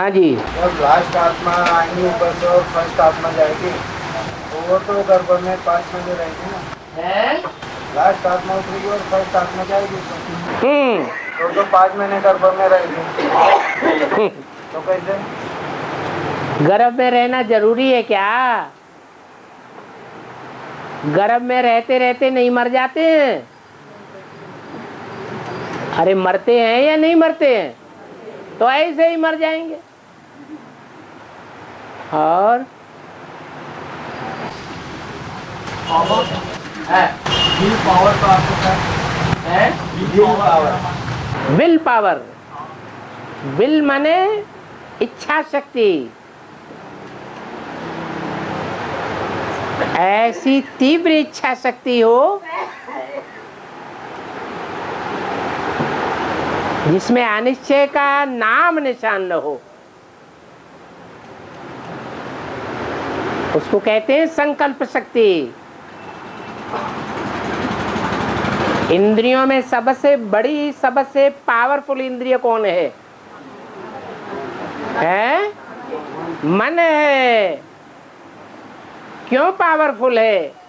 हाँ जी। जब लास्ट आत्मा आएंगी ऊपर से और फर्स्ट आत्मा जाएगी तो वो तो गर्भ में 5 महीने रहेगी ना। लास्ट आत्मा उतरेगी और फर्स्ट आत्मा जाएगी तो 5 महीने गर्भ में रहेगी। तो कैसे? गर्भ में रहना जरूरी है क्या? गर्भ में रहते रहते नहीं मर जाते हैं? अरे मरते हैं या नहीं मरते हैं? तो ऐसे ही मर जाएंगे। और विल पावर तो आपको क्या है? Will power. Will power, will माने इच्छा शक्ति। ऐसी तीव्र इच्छा शक्ति हो जिसमें अनिश्चय का नाम निशान न हो, उसको कहते हैं संकल्प शक्ति। इंद्रियों में सबसे बड़ी, सबसे पावरफुल इंद्रिय कौन है? मन है। क्यों पावरफुल है?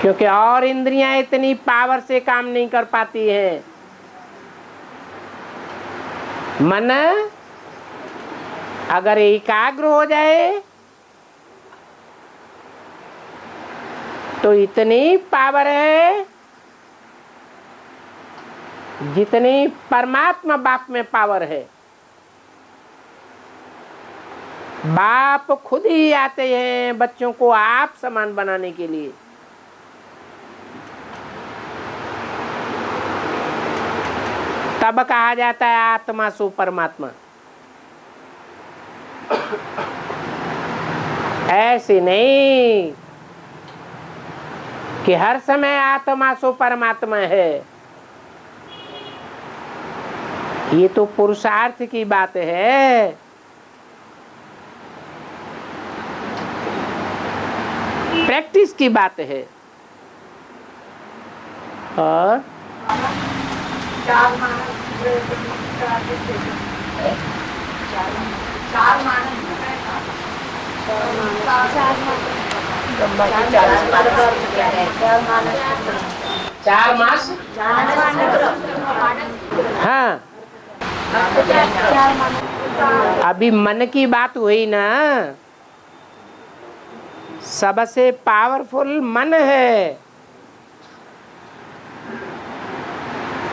क्योंकि और इंद्रियां इतनी पावर से काम नहीं कर पाती हैं। मन अगर एकाग्र हो जाए तो इतनी पावर है जितनी परमात्मा बाप में पावर है। बाप खुद ही आते हैं बच्चों को आप समान बनाने के लिए। तब कहा जाता है आत्मा सो परमात्मा। ऐसे नहीं कि हर समय आत्मा सो परमात्मा है। ये तो पुरुषार्थ की बात है। प्रैक्टिस की बात है। और चार मास। हाँ, अभी मन की बात हुई ना। सबसे पावरफुल मन है।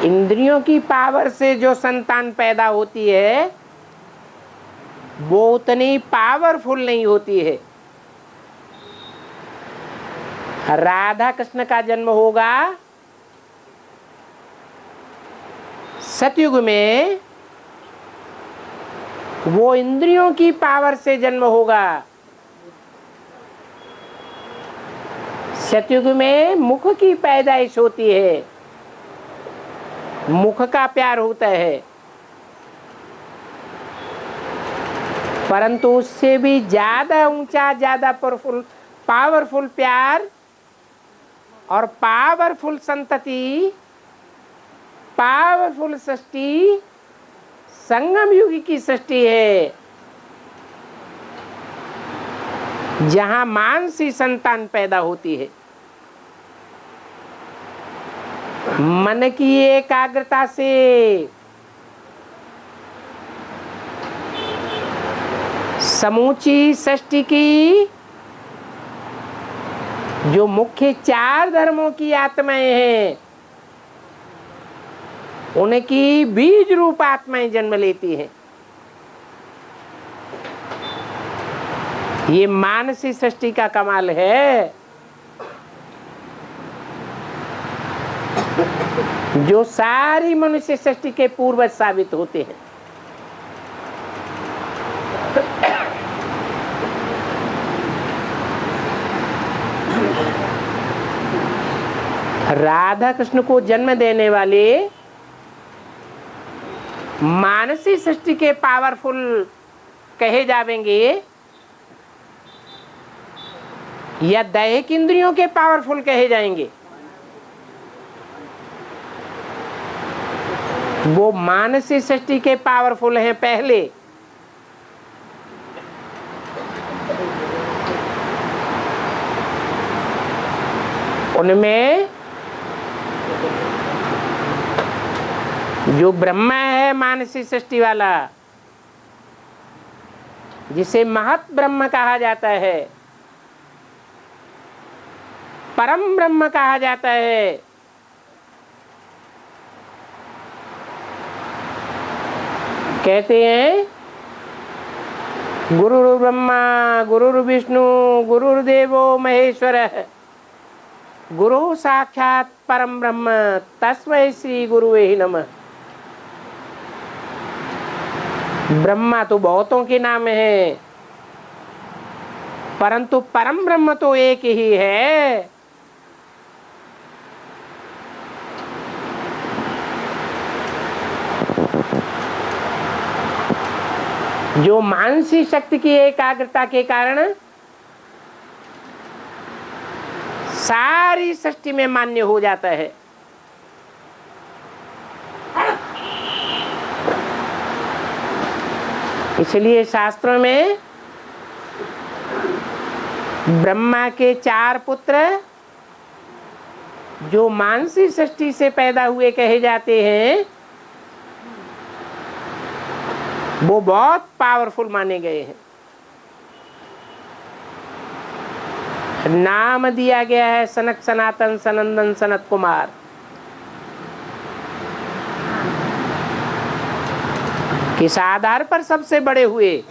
इंद्रियों की पावर से जो संतान पैदा होती है वो उतनी पावरफुल नहीं होती है। राधा कृष्ण का जन्म होगा सतयुग में, वो इंद्रियों की पावर से जन्म होगा। सतयुग में मुख की पैदाइश होती है, मुख का प्यार होता है। परंतु उससे भी ज्यादा ऊंचा, ज्यादा पावरफुल प्यार और पावरफुल संतति, पावरफुल सृष्टि संगम युग की सृष्टि है, जहां मानसी संतान पैदा होती है। मन की एकाग्रता से समूची सृष्टि की जो मुख्य 4 धर्मों की आत्माएं हैं, उनकी बीज रूप आत्माएं जन्म लेती हैं। ये मानसी सृष्टि का कमाल है, जो सारी मनुष्य सृष्टि के पूर्वज साबित होते हैं। राधा कृष्ण को जन्म देने वाले मानसी सृष्टि के पावरफुल कहे जावेंगे या दैहिक इंद्रियों के पावरफुल कहे जाएंगे? वो मानसिक सृष्टि के पावरफुल हैं पहले। उनमें जो ब्रह्मा है मानसिक सृष्टि वाला, जिसे महत ब्रह्म कहा जाता है, परम ब्रह्म कहा जाता है, कहते हैं गुरुर् ब्रह्मा गुरुर्विष्णु गुरुर्देवो महेश्वर गुरु साक्षात परम ब्रह्म तस्मै श्री गुरुवे नमः। ब्रह्मा तो बहुतों के नाम है, परंतु परम ब्रह्म तो एक ही है। जो मानसिक शक्ति की एकाग्रता के कारण सारी सृष्टि में मान्य हो जाता है। इसलिए शास्त्रों में ब्रह्मा के 4 पुत्र जो मानसिक सृष्टि से पैदा हुए कहे जाते हैं, वो बहुत पावरफुल माने गए हैं। नाम दिया गया है सनक सनातन सनंदन सनत कुमार। किस आधार पर सबसे बड़े हुए?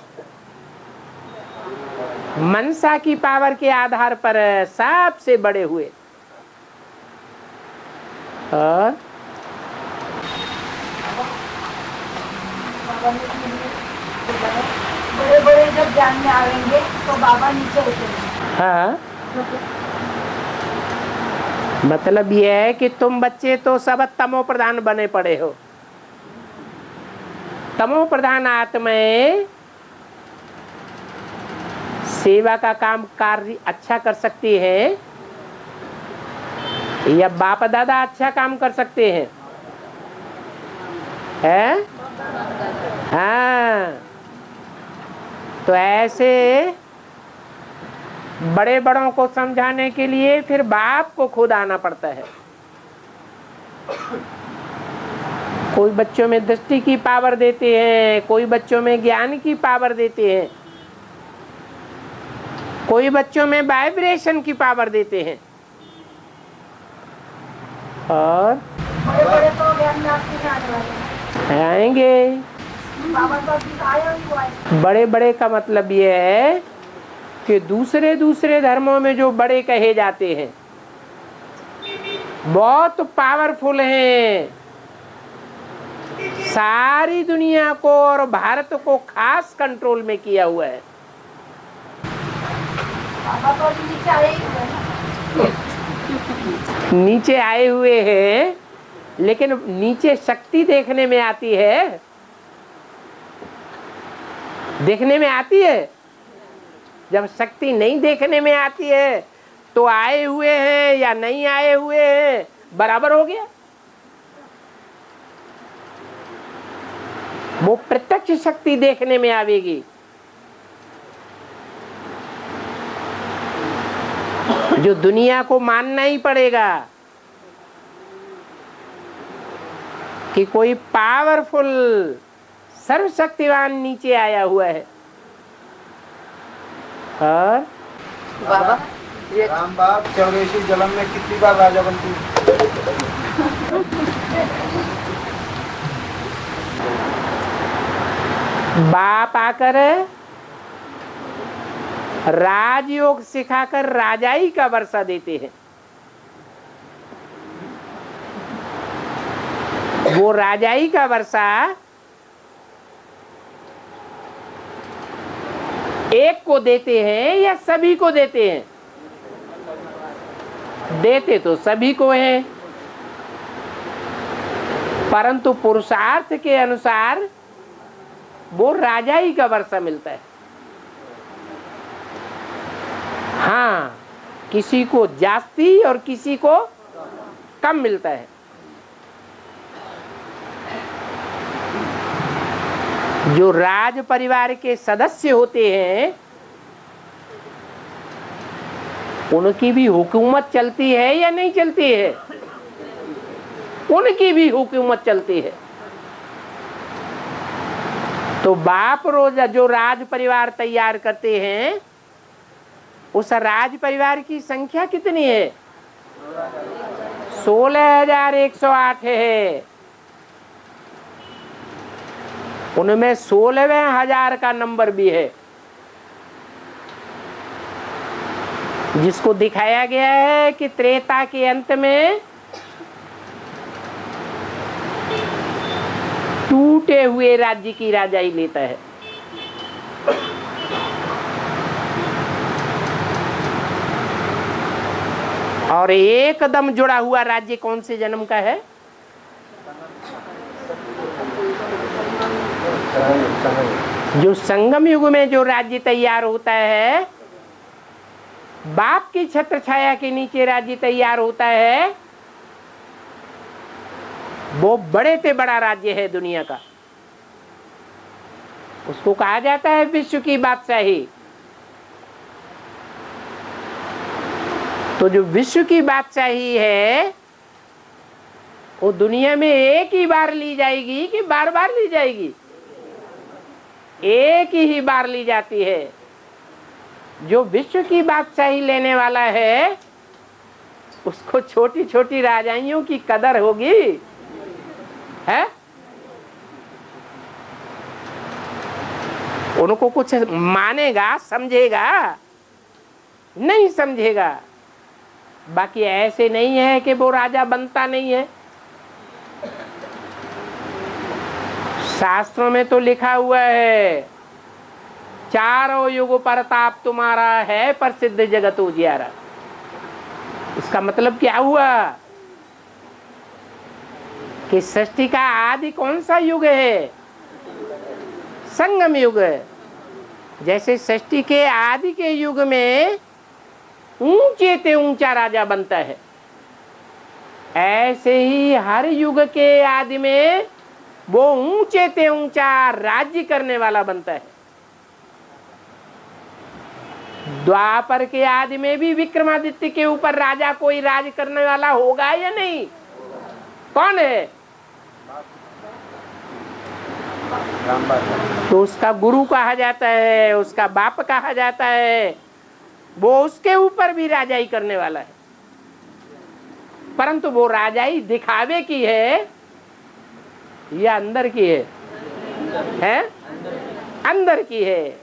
मनसा की पावर के आधार पर सबसे बड़े हुए। और बड़े बड़े जब ज्ञान में आएंगे तो बाबा नीचे उतरेंगे। हाँ, मतलब ये है कि तुम बच्चे तो सब तमो प्रधान बने पड़े हो। तमो प्रधान आत्माएं सेवा का काम कार्य अच्छा कर सकती हैं या बाप दादा अच्छा काम कर सकते हैं? हैं? हाँ, तो ऐसे बड़े बड़ों को समझाने के लिए फिर बाप को खुद आना पड़ता है। कोई बच्चों में दृष्टि की पावर देते हैं, कोई बच्चों में ज्ञान की पावर देते हैं, कोई बच्चों में वाइब्रेशन की पावर देते हैं। और बड़े बड़े तो ज्ञान में आपके आने वाले हैं। आएंगे। बाबा तो अभी आया ही हुआ है। बड़े बड़े का मतलब ये है कि दूसरे दूसरे धर्मों में जो बड़े कहे जाते हैं बहुत पावरफुल हैं, सारी दुनिया को और भारत को खास कंट्रोल में किया हुआ है। बाबा तो अभी नीचे आए ही हुए हैं। नीचे आए हुए हैं, लेकिन नीचे शक्ति देखने में आती है, देखने में आती है। जब शक्ति नहीं देखने में आती है तो आए हुए हैं या नहीं आए हुए हैं बराबर हो गया। वो प्रत्यक्ष शक्ति देखने में आवेगी। जो दुनिया को मानना ही पड़ेगा कि कोई पावरफुल सर्वशक्तिवान नीचे आया हुआ है। और बाबा ये राम बाप 84 जन्म में कितनी बार राजा बनती? बाप आकर राजयोग सिखाकर राजाई का वर्षा देते हैं। वो राजाई का वर्षा एक को देते हैं या सभी को देते हैं? देते तो सभी को हैं, परंतु पुरुषार्थ के अनुसार वो राजाई का वर्षा मिलता है। हाँ, किसी को जास्ती और किसी को कम मिलता है। जो राज परिवार के सदस्य होते हैं उनकी भी हुकूमत चलती है या नहीं चलती है? उनकी भी हुकूमत चलती है। तो बाप रोज जो राज परिवार तैयार करते हैं, उस राज परिवार की संख्या कितनी है? 16,108 है। उनमें 16,000 का नंबर भी है, जिसको दिखाया गया है कि त्रेता के अंत में टूटे हुए राज्य की राजाई लेता है। और एकदम जुड़ा हुआ राज्य कौन से जन्म का है? जो संगम युग में जो राज्य तैयार होता है, बाप की छत्र छाया के नीचे राज्य तैयार होता है, वो बड़े से बड़ा राज्य है दुनिया का। उसको कहा जाता है विश्व की बादशाही। तो जो विश्व की बादशाही है वो दुनिया में एक ही बार ली जाएगी कि बार बार ली जाएगी? एक ही बार ली जाती है। जो विश्व की बादशाही लेने वाला है उसको छोटी छोटी राजाइयों की कदर होगी है? उनको कुछ मानेगा, समझेगा? नहीं समझेगा। बाकी ऐसे नहीं है कि वो राजा बनता नहीं है। शास्त्रों में तो लिखा हुआ है, चारों युग प्रताप तुम्हारा है, प्रसिद्ध जगत उजियारा। इसका मतलब क्या हुआ कि सृष्टि का आदि कौन सा युग है? संगम युग है। जैसे सृष्टि के आदि के युग में ऊंचे से ऊंचा राजा बनता है, ऐसे ही हर युग के आदि में वो ऊंचे से ऊंचा राज्य करने वाला बनता है। द्वापर के आदि में भी विक्रमादित्य के ऊपर राजा कोई राज करने वाला होगा या नहीं? कौन है? तो उसका गुरु कहा जाता है, उसका बाप कहा जाता है, वो उसके ऊपर भी राजाई करने वाला है। परंतु वो राजाई दिखावे की है या अंदर की है? अंदर की है।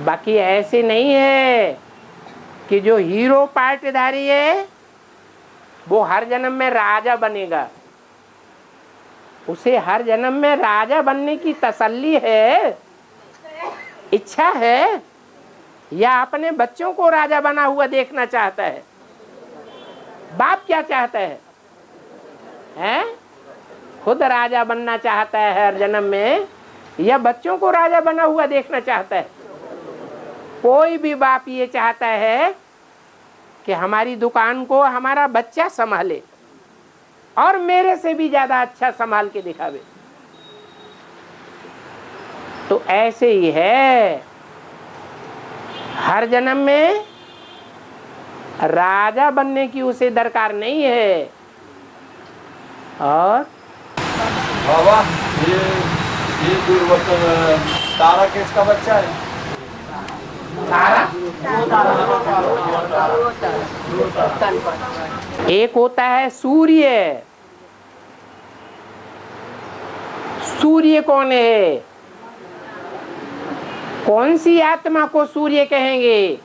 बाकी ऐसे नहीं है कि जो हीरो पार्टधारी है वो हर जन्म में राजा बनेगा। उसे हर जन्म में राजा बनने की तसल्ली है, इच्छा है, या अपने बच्चों को राजा बना हुआ देखना चाहता है? बाप क्या चाहता है? खुद राजा बनना चाहता है हर जन्म में, या बच्चों को राजा बना हुआ देखना चाहता है? कोई भी बाप ये चाहता है कि हमारी दुकान को हमारा बच्चा संभाले और मेरे से भी ज्यादा अच्छा संभाल के दिखावे। तो ऐसे ही है, हर जन्म में राजा बनने की उसे दरकार नहीं है। और बाबा ये दुर्वचन तारा किसका बच्चा है? एक होता है सूर्य। सूर्य कौन है? कौन सी आत्मा को सूर्य कहेंगे?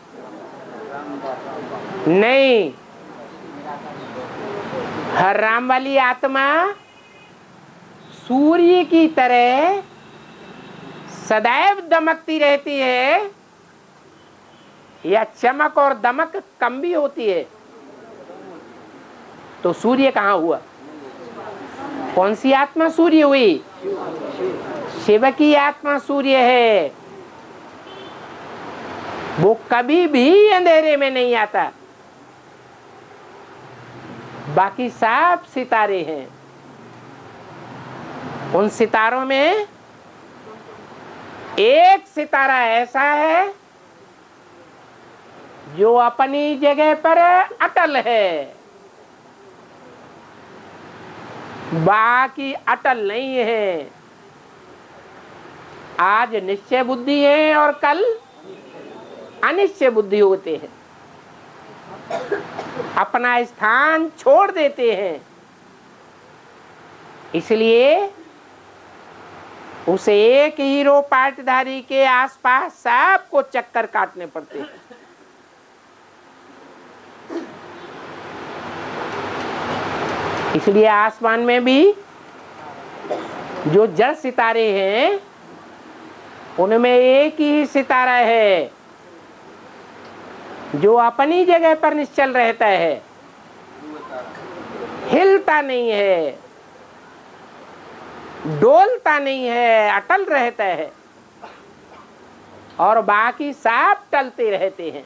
नहीं, हर राम वाली आत्मा सूर्य की तरह सदैव दमकती रहती है, या चमक और दमक कम भी होती है? तो सूर्य कहाँ हुआ? कौन सी आत्मा सूर्य हुई? शिव की आत्मा सूर्य है। वो कभी भी अंधेरे में नहीं आता। बाकी सब सितारे हैं। उन सितारों में एक सितारा ऐसा है जो अपनी जगह पर अटल है, बाकी अटल नहीं है। आज निश्चय बुद्धि है और कल अनिश्चय बुद्धि होते हैं, अपना स्थान छोड़ देते हैं। इसलिए उस एक हीरो पाटधारी के आसपास सबको चक्कर काटने पड़ते हैं। इसलिए आसमान में भी जो जड़ सितारे हैं उनमें एक ही सितारा है जो अपनी जगह पर निश्चल रहता है, हिलता नहीं है, डोलता नहीं है, अटल रहता है, और बाकी सब टलते रहते हैं,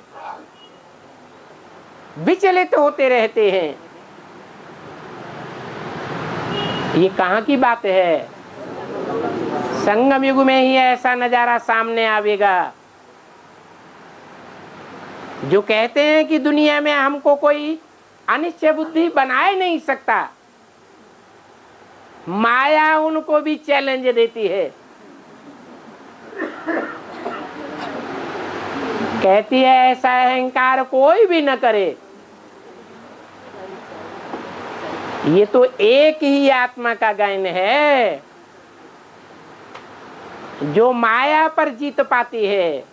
विचलित होते रहते हैं। ये कहाँ की बात है? संगम युग में ही ऐसा नजारा सामने आवेगा। जो कहते हैं कि दुनिया में हमको कोई अनिश्चय बुद्धि बनाए नहीं सकता, माया उनको भी चैलेंज देती है। कहती है ऐसा अहंकार कोई भी न करे। ये तो एक ही आत्मा का गायन है जो माया पर जीत पाती है।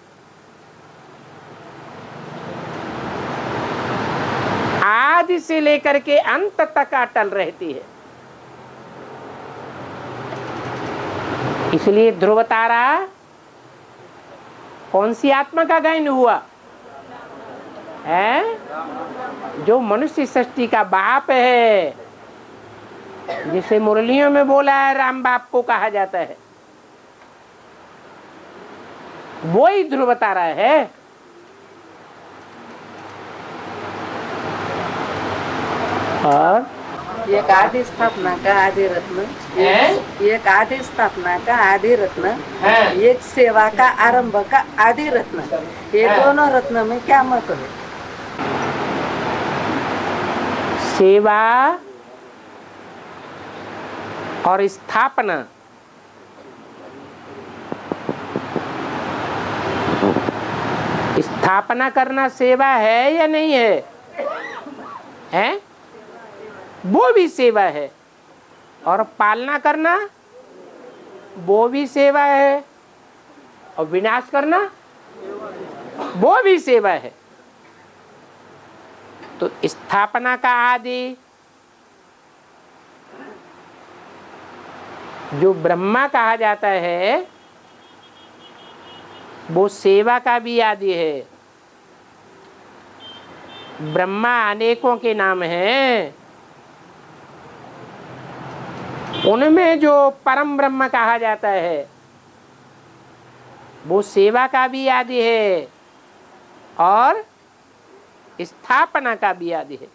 आदि से लेकर के अंत तक अटल रहती है। इसलिए ध्रुव तारा कौन सी आत्मा का गायन हुआ है? जो मनुष्य सृष्टि का बाप है, जिसे मुरलियों में बोला है राम बाप को कहा जाता है, वो ही ध्रुव तारा है। और एक आदि स्थापना का आदि रत्न, एक आदि स्थापना का आदि रत्न, एक सेवा का आरंभ का आदि रत्न। ये दोनों रत्न में क्या मत है? सेवा और स्थापना स्थापना करना सेवा है या नहीं है? हैं? वो भी सेवा है। और पालना करना वो भी सेवा है। और विनाश करना वो भी सेवा है। तो स्थापना का आदि जो ब्रह्मा कहा जाता है, वो सेवा का भी आदि है। ब्रह्मा अनेकों के नाम हैं, उनमें जो परम ब्रह्म कहा जाता है वो सेवा का भी आदि है और स्थापना का भी आदि है।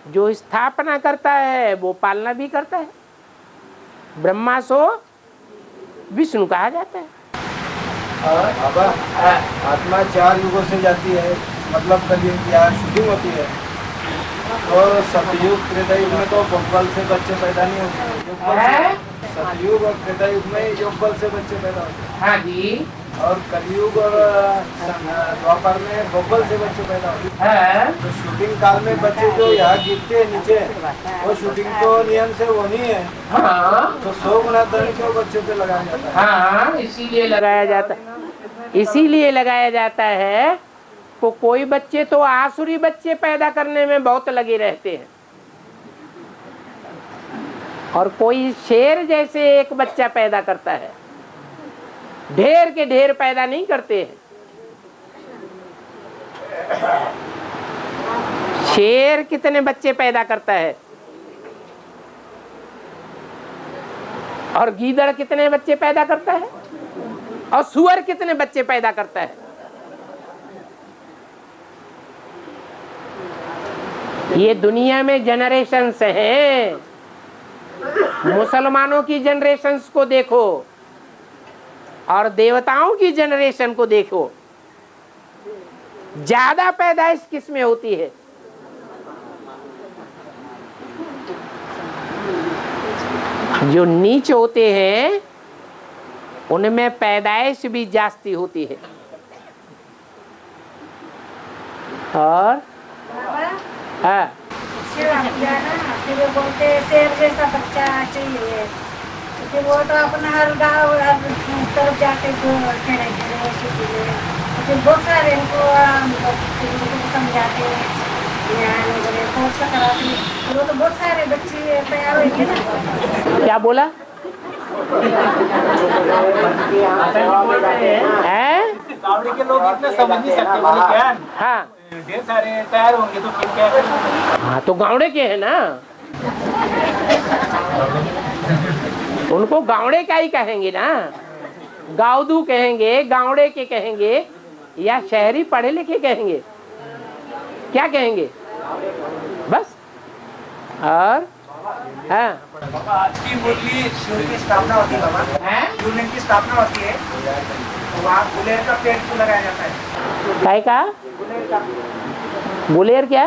जो स्थापना करता है वो पालना भी करता है। ब्रह्मा सो विष्णु कहा जाता है। अब आत्मा 4 युगों से जाती है, मतलब कलयुग या शूटिंग होती है। और सतयुग त्रेता युग में तो बल से बच्चे पैदा नहीं होते। सतयुग और त्रेता युग में योग बल से बच्चे पैदा होते हैं। हाँ जी। और कलयुग और द्वापर में भोगबल से बच्चे पैदा होते हैं। तो शूटिंग काल में बच्चे जो यहाँ गिरते हैं नीचे, वो शूटिंग तो नियम से वो नहीं है। हाँ। तो 100 गुना दंड क्यों बच्चे पे लगाया जाता है? हाँ, इसीलिए लगाया जाता है। इसीलिए लगाया जाता है तो कोई बच्चे तो आसुरी बच्चे पैदा करने में बहुत लगे रहते हैं, और कोई शेर जैसे एक बच्चा पैदा करता है। ढेर के ढेर पैदा नहीं करते हैं। शेर कितने बच्चे पैदा करता है और गीदड़ कितने बच्चे पैदा करता है और सुअर कितने बच्चे पैदा करता है। ये दुनिया में जनरेशंस हैं, मुसलमानों की जनरेशंस को देखो और देवताओं की जनरेशन को देखो, ज्यादा पैदाइश किस में होती है? जो नीच होते हैं उनमें पैदाइश भी जास्ती होती है। और हाँ, फिर बोलते शेर जैसा बच्चा चाहिए, फिर वो तो अपना हर गाँव हर तरफ जाके खेले फिर बहुत सारे इनको समझाते कोर्स कराते, वो तो बहुत सारे बच्चे तैयार हुए थे ना। क्या बोला है? गावड़े के लोग इतना समझ नहीं सकते बोले क्या? हाँ ढेर सारे तैयार होंगे तो फिर क्या करेंगे? हाँ, तो गावड़े के हैं ना, उनको गावड़े का ही कहेंगे ना, गावदू कहेंगे, गावड़े के कहेंगे, या शहरी पढ़े लिखे कहेंगे, क्या कहेंगे? बस। और हाँ, आज की मुरली शिव की स्थापना होती है बाबा, शिवलिंग की स्थापना होती है, तो वहाँ गुलेर का पेड़ क्यों लगाया जाता है? काय का गुलेर? क्या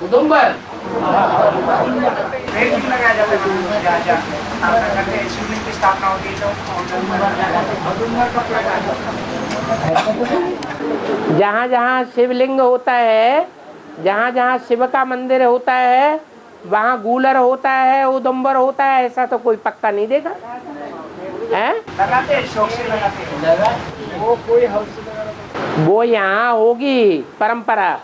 उदुम्बर? पेड़ क्यों लगाया जाता है? स्थापना करते हैं, शिवलिंग की स्थापना होती है तो उदुम्बर का पेड़। जहाँ जहाँ शिवलिंग होता है, जहाँ जहाँ शिव का मंदिर होता है, वहाँ गूलर होता है, उदुम्बर होता है, ऐसा तो कोई पक्का नहीं देगा है? लगाते हैं, शौक से लगाते हैं, वो कोई हौस। वो यहाँ होगी परंपरा,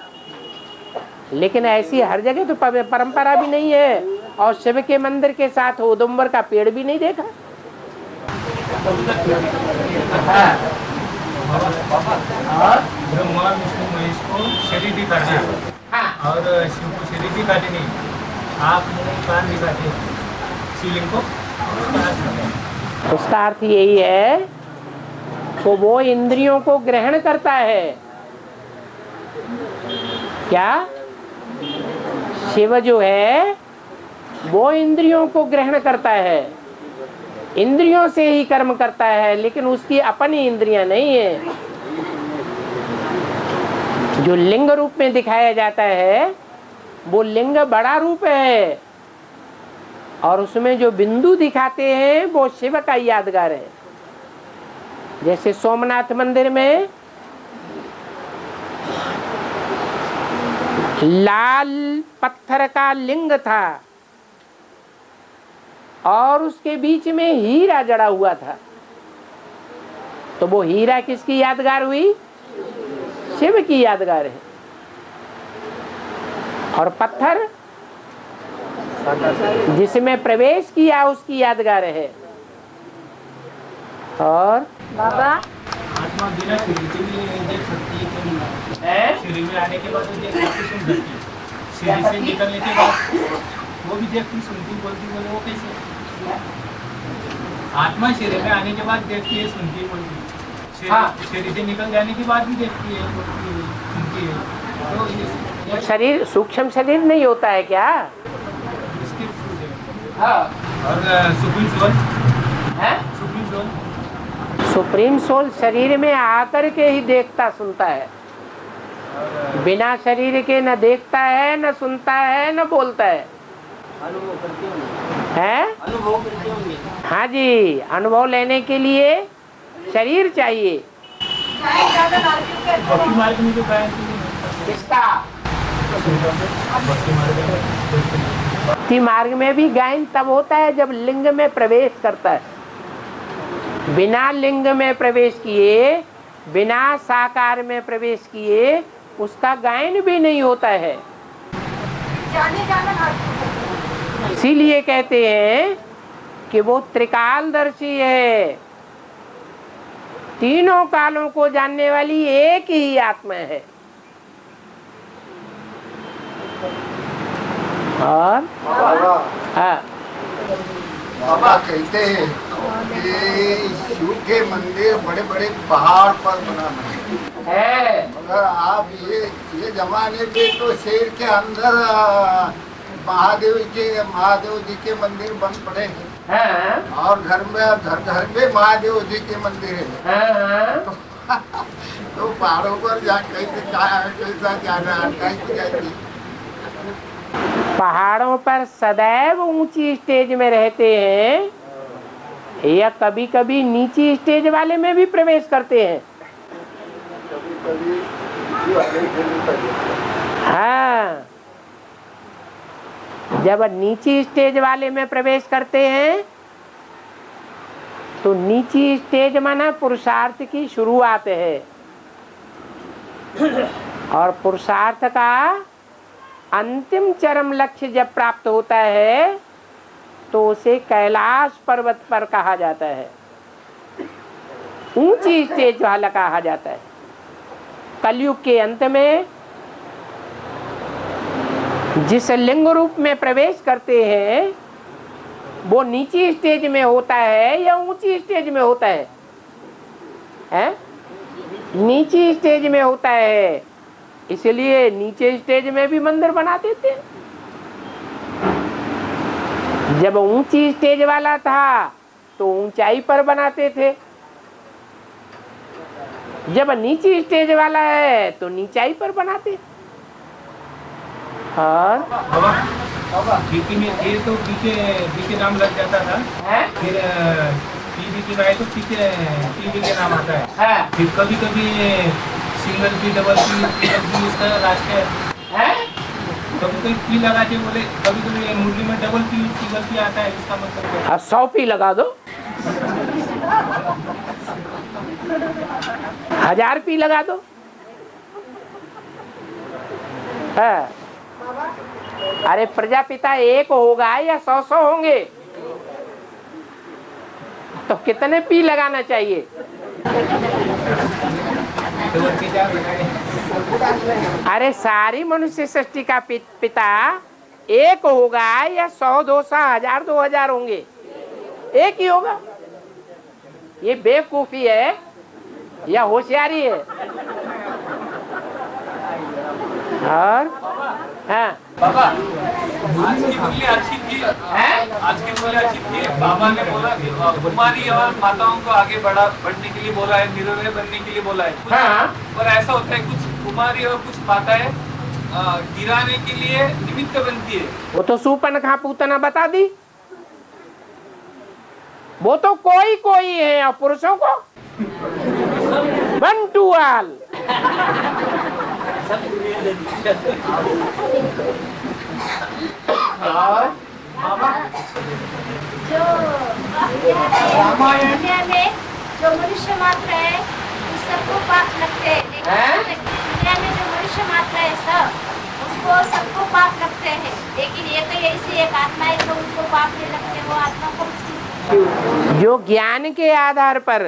लेकिन ऐसी हर जगह तो परंपरा भी नहीं है, और शिव के मंदिर के साथ उदुम्बर का पेड़ भी नहीं देखा। ब्रह्मा विष्णु महेश को शरीर दिखाते हैं और शिव को शरीर दिखाते नहीं, आप मुंह कान दिखाते शिवलिंग को। उसका अर्थ यही है तो वो इंद्रियों को ग्रहण करता है। क्या शिव जो है वो इंद्रियों को ग्रहण करता है, इंद्रियों से ही कर्म करता है, लेकिन उसकी अपनी इंद्रियां नहीं है। जो लिंग रूप में दिखाया जाता है वो लिंग बड़ा रूप है, और उसमें जो बिंदु दिखाते हैं वो शिव का यादगार है। जैसे सोमनाथ मंदिर में लाल पत्थर का लिंग था और उसके बीच में हीरा जड़ा हुआ था, तो वो हीरा किसकी यादगार हुई? शिव की यादगार है। और पत्थर जिसमें प्रवेश किया उसकी यादगार है। और बाबा आत्मा बिना शरीर के भी देख सकती है, शरीर में आने के बाद वो देख सकती सुन सकती, शरीर से निकलने के बाद वो भी देखती सुनती बोलती, बोले वो कैसे? आत्मा शरीर में आने के बाद देखती है, सुनती है, बोलती है, शरीर से निकल जाने के बाद भी देखती है, बोलती है, सुनती है। तो शरीर सूक्ष्म शरीर नहीं होता है क्या? इसके और सुप्रीम सोल है, सुप्रीम सोल, सुप्रीम सोल शरीर में आकर के ही देखता सुनता है, बिना शरीर के न देखता है, न सुनता है, न बोलता है। अनुभव करते होंगे। हाँ जी, अनुभव लेने के लिए शरीर चाहिए। भक्ति मार्ग में जो गायन किसका? भक्ति मार्ग में भी गायन तब होता है जब लिंग में प्रवेश करता है। बिना लिंग में प्रवेश किए, बिना साकार में प्रवेश किए उसका गायन भी नहीं होता है। इसीलिए कहते हैं कि वो त्रिकालदर्शी है, तीनों कालों को जानने वाली एक ही आत्मा है। और हाँ, बाबा कहते हैं कि शिव के मंदिर बड़े बड़े पहाड़ पर बना है। है। मगर आप ये जमाने पे तो शेर के अंदर महादेव जी के मंदिर बन पड़े हैं। हाँ और घर में महादेव जी के मंदिर है। हाँ तो पहाड़ों पर जा कैसा जाना कैसे जाएगी? पहाड़ों पर सदैव ऊंची स्टेज में रहते हैं या कभी कभी नीची स्टेज वाले में भी प्रवेश करते हैं। हाँ, जब नीची स्टेज वाले में प्रवेश करते हैं तो नीची स्टेज माना पुरुषार्थ की शुरुआत है और पुरुषार्थ का अंतिम चरम लक्ष्य जब प्राप्त होता है तो उसे कैलाश पर्वत पर कहा जाता है, ऊंची स्टेज वाला कहा जाता है। कलयुग के अंत में जिस लिंग रूप में प्रवेश करते हैं वो नीची स्टेज में होता है या ऊंची स्टेज में होता है? हैं? नीची स्टेज में होता है, इसलिए नीचे स्टेज में भी मंदिर बना देते हैं। जब ऊंची स्टेज वाला था तो ऊंचाई पर बनाते थे, जब नीची स्टेज वाला है तो नीचाई पर बनाते। और बीके में ये तो बीके नाम लग जाता था, फिर पीबी की आए तो पीबी के नाम आता है। फिर कभी कभी single P double P triple P इसका लास्ट है। कभी कोई पी लगा के बोले, कभी कभी मुरली में डबल पी ट्रिपल पी आता है, इसका मतलब क्या है? 100 पी लगा दो, 1000 पी लगा दो। है अरे प्रजापिता एक होगा या 100 होंगे तो कितने पी लगाना चाहिए? अरे सारी मनुष्य सृष्टि का पिता एक होगा या 100 200 1000 2000 होंगे? एक ही होगा। ये बेवकूफी है या होशियारी है? और हाँ बाबा, आज की बोली अच्छी थी। आज की बोली अच्छी थी। बाबा ने बोला कुमारी और माताओं को आगे बढ़ने के लिए बोला है, निरोधय बनने के लिए बोला है। हाँ। और ऐसा होता है कुछ कुमारी और कुछ माताएं गिराने के लिए निमित्त बनती है। वो तो सूपनखा पूतना बता दी, वो तो कोई है और पुरुषों को वन टू ऑल। जो दुनिया में जो मनुष्य मात्र है उस सबको पाप लगते हैं, लेकिन दुनिया में जो मनुष्य मात्र है सब उसको सबको पाप लगते हैं, लेकिन एक ऐसी एक आत्मा है जो उनको पाप नहीं लगते, वो आत्मा को जो ज्ञान के आधार पर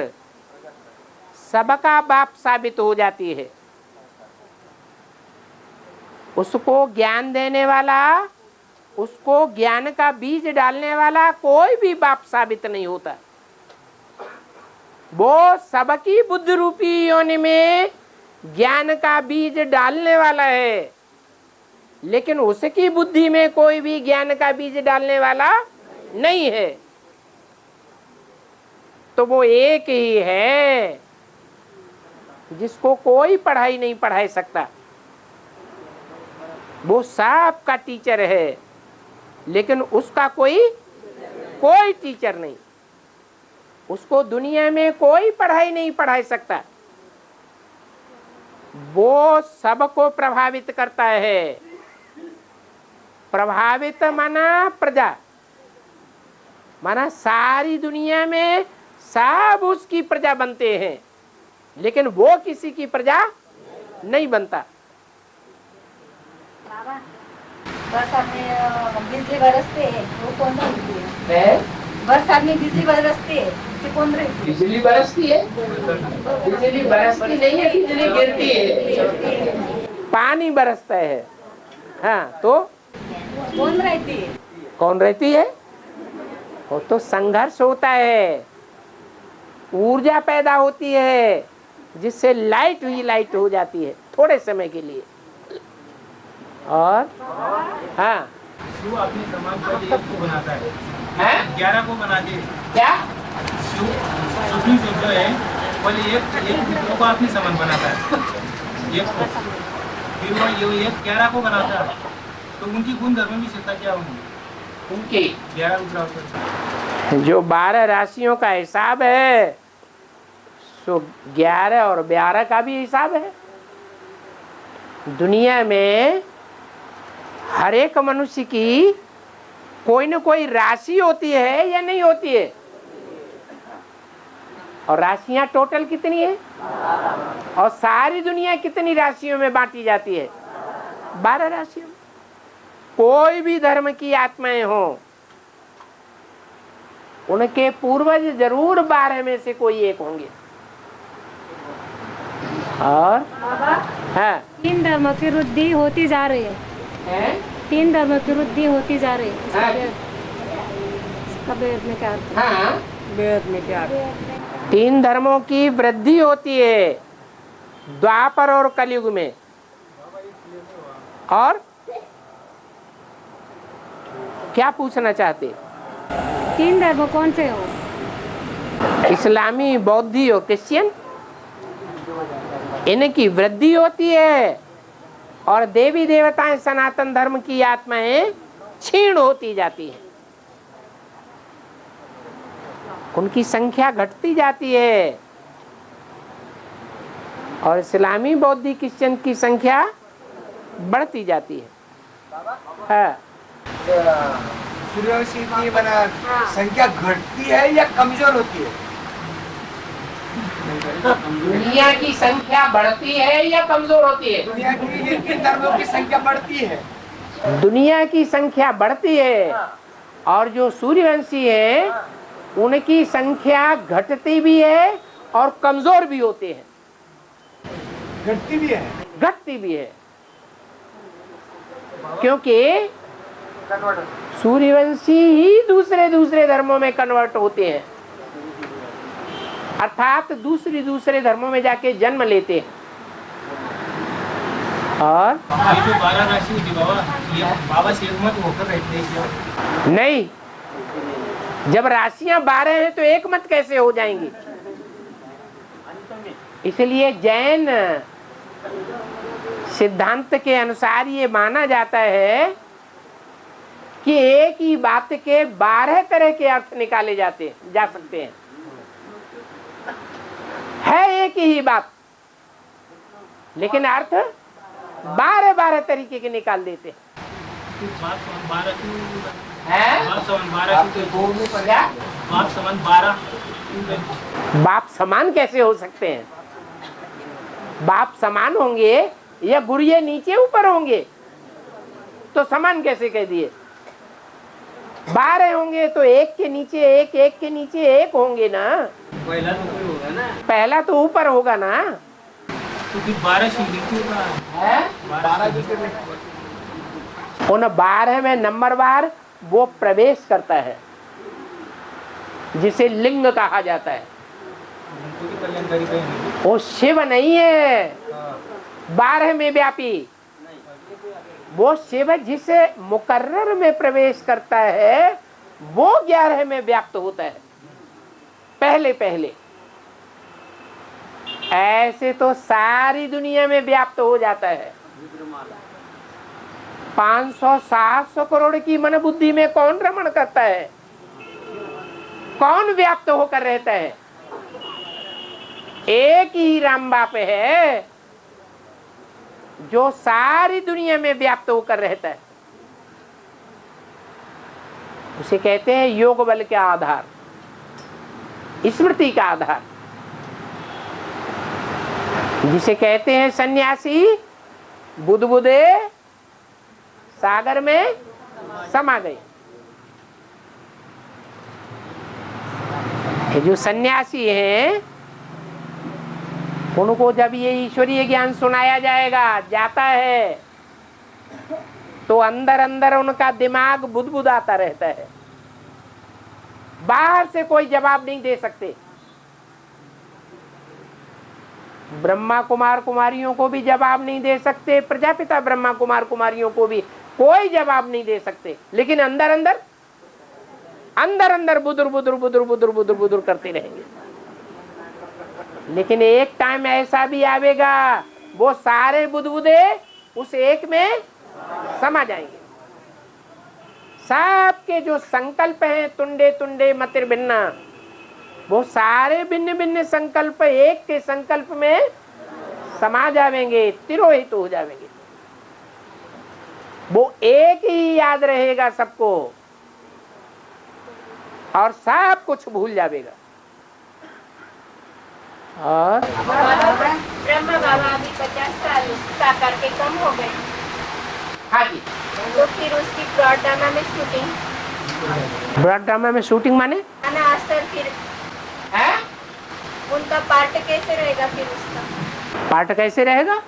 सबका बाप साबित हो जाती है, उसको ज्ञान देने वाला, उसको ज्ञान का बीज डालने वाला कोई भी बाप साबित नहीं होता। वो सबकी बुद्धि रूपी योनि में ज्ञान का बीज डालने वाला है, लेकिन उसकी बुद्धि में कोई भी ज्ञान का बीज डालने वाला नहीं है। तो वो एक ही है जिसको कोई पढ़ाई नहीं पढ़ा सकता। वो सबका टीचर है, लेकिन उसका कोई टीचर नहीं, उसको दुनिया में कोई पढ़ाई नहीं पढ़ा सकता। वो सबको प्रभावित करता है। प्रभावित माना प्रजा, माना सारी दुनिया में सब उसकी प्रजा बनते हैं, लेकिन वो किसी की प्रजा नहीं बनता। बरसात में बिजली बरसते है, वो कौन रहती है? बरसात में बिजली बरसती है, वो कौन रहती है? बिजली बरसती है? बिजली बरसती नहीं है, बिजली गिरती है। पानी बरसता है। हाँ, तो कौन रहती है? कौन रहती है? वो तो संघर्ष होता है, ऊर्जा पैदा होती है, जिससे लाइट ही लाइट हो जाती है थोड़े समय के लिए। और हाँ, शिव अपने समाज पर एक को बनाता है, 11 को बना के। क्या शिव जो है पहले एक मित्रों को अपनी समान बनाता है, एक को, फिर वो ये 11 को बनाता है। तो उनकी गुण धर्म विशेषता क्या होंगी? उनकी 11 रुद्र जो 12 राशियों का हिसाब है सो 11 और 12 का भी हिसाब है। दुनिया में हर एक मनुष्य की कोई न कोई राशि होती है या नहीं होती है? और राशियां टोटल कितनी है? और सारी दुनिया कितनी राशियों में बांटी जाती है? 12 राशियों। कोई भी धर्म की आत्माएं हो, उनके पूर्वज जरूर 12 में से कोई एक होंगे। और हाँ, 3 धर्मों की वृद्धि होती जा रही है। 3 धर्मों की वृद्धि होती जा रही है। इसका वेद में क्या अर्थ है? हाँ, वेद में क्या अर्थ है? 3 धर्मों की वृद्धि होती है द्वापर और कलयुग में। और क्या पूछना चाहते? 3 धर्म कौन से हो? इस्लामी, बौद्धी और क्रिश्चियन, इनकी वृद्धि होती है और देवी देवताएं, सनातन धर्म की आत्माएं क्षीण होती जाती हैं, उनकी संख्या घटती जाती है और इस्लामी, बौद्धी, क्रिश्चियन की संख्या बढ़ती जाती है। हाँ। सूर्यवंशी की संख्या घटती है या कमजोर होती है? दुनिया की संख्या बढ़ती है या कमजोर होती है? दुनिया की किन धर्मों की संख्या बढ़ती है? दुनिया की संख्या बढ़ती है और जो सूर्यवंशी है उनकी संख्या घटती भी है और कमजोर भी होते हैं। घटती भी है? घटती भी है, क्योंकि सूर्यवंशी ही दूसरे धर्मों में कन्वर्ट होते हैं, अर्थात दूसरे धर्मों में जाके जन्म लेते हैं। और ये जो 12 राशि होती बाबा, ये बाबा से एक मत होकर रहते हैं क्या? नहीं, जब राशियां 12 हैं तो एक मत कैसे हो जाएंगी? इसलिए जैन सिद्धांत के अनुसार ये माना जाता है कि एक ही बात के 12 तरह के अर्थ निकाले जा सकते हैं। है एक ही बात, लेकिन अर्थ 12 तरीके के निकाल देते हैं। बाप समान कैसे हो सकते हैं? बाप समान होंगे या गुरिये नीचे ऊपर होंगे? तो समान कैसे कह दिए? 12 होंगे तो एक के नीचे एक, एक के नीचे एक होंगे ना। पहला तो कोई होगा ना, पहला तो ऊपर होगा ना। तो फिर 12 शिवलिंग क्यों है? 12 उन 12 में नंबरवार वो प्रवेश करता है जिसे लिंग कहा जाता है। वो शिव नहीं है 12 में व्यापी, वो शिव जिसे मुकर्रर में प्रवेश करता है वो 11 में व्याप्त होता है पहले। ऐसे तो सारी दुनिया में व्याप्त हो जाता है। 500-700 करोड़ की मन बुद्धि में कौन रमण करता है? कौन व्याप्त होकर रहता है? एक ही राम बाप है जो सारी दुनिया में व्याप्त होकर रहता है। उसे कहते हैं योग बल का आधार, स्मृति का आधार, जिसे कहते हैं सन्यासी बुदबुदे सागर में समा गए। जो सन्यासी हैं उनको जब ये ईश्वरीय ज्ञान सुनाया जाता है तो अंदर अंदर उनका दिमाग बुदबुदाता रहता है। बाहर से कोई जवाब नहीं दे सकते। ब्रह्मा कुमार कुमारियों को भी जवाब नहीं दे सकते, प्रजापिता ब्रह्मा कुमार कुमारियों को भी कोई जवाब नहीं दे सकते, लेकिन अंदर अंदर अंदर अंदर बुदुर बुदुर बुदुर बुदुर बुदुर बुदुर करते रहेंगे। लेकिन एक टाइम ऐसा भी आवेगा, वो सारे बुदबुदे उस एक में समा जाएंगे। सबके जो संकल्प हैं तुंडे तुंडे मतिर भिन्ना, वो सारे भिन्न भिन्न संकल्प एक के संकल्प में समा जाएंगे, तिरोहित हो जाएंगे। वो एक ही याद रहेगा सबको और सब कुछ भूल जाएगा। और ब्रह्मा बाबा अभी 50 साल साकार के कम हो गए। हाँ जी, तो फिर उसकी ब्रॉड ड्रामा में शूटिंग, ब्रॉड ड्रामा में शूटिंग माने असर फिर है? उनका पार्ट कैसे रहेगा? फिर उसका पार्ट कैसे रहेगा?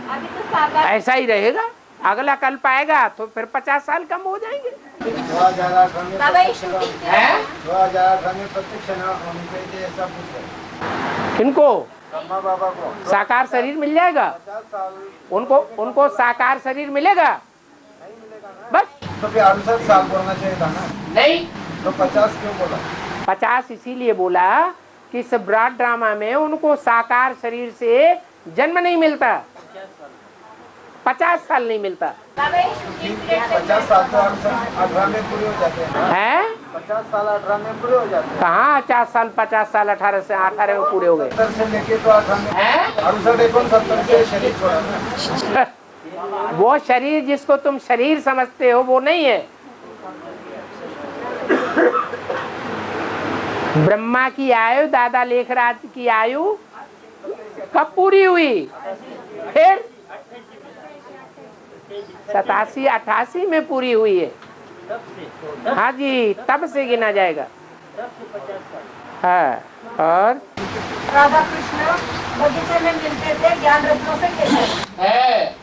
अभी तो साकार ऐसा ही रहेगा। अगला कल्प आएगा तो फिर 50 साल कम हो जाएंगे। 2018 में बाबा ये शूटिंग है? 2018 में प्रत्यक्ष होनी चाहिए, ऐसा कुछ है। किनको? ब्रह्मा बाबा को साकार शरीर मिल जाएगा 50 साल उनको साकार शरीर मिलेगा बस। तो फिर 68 साल बोलना चाहिए था ना, नहीं, तो 50 क्यों बोला? 50 इसीलिए बोला कि इस ब्रॉड ड्रामा में उनको साकार शरीर से जन्म नहीं मिलता, 50 साल नहीं मिलता बाबा ये शूटिंग पीरियड 50 साल तो 18 में पूरे हो जाते हैं। है। 50 साल 18 में पूरे हो जाते हैं। कहाँ 50 साल 50 साल 18 से 18 में पूरे हो गए 70 से लेके तो 18 में, हैं? 68 से शरीर छोड़ा था। वो शरीर जिसको तुम शरीर समझते हो वो नहीं है। ब्रह्मा की आयु, दादा लेखराज की आयु कब पूरी हुई? फिर 87 88 में पूरी हुई है। हाँ जी, तब से गिना जाएगा। हाँ, और राधा कृष्ण बगीचे में मिलते थे, ज्ञान रत्नों से खेलते है।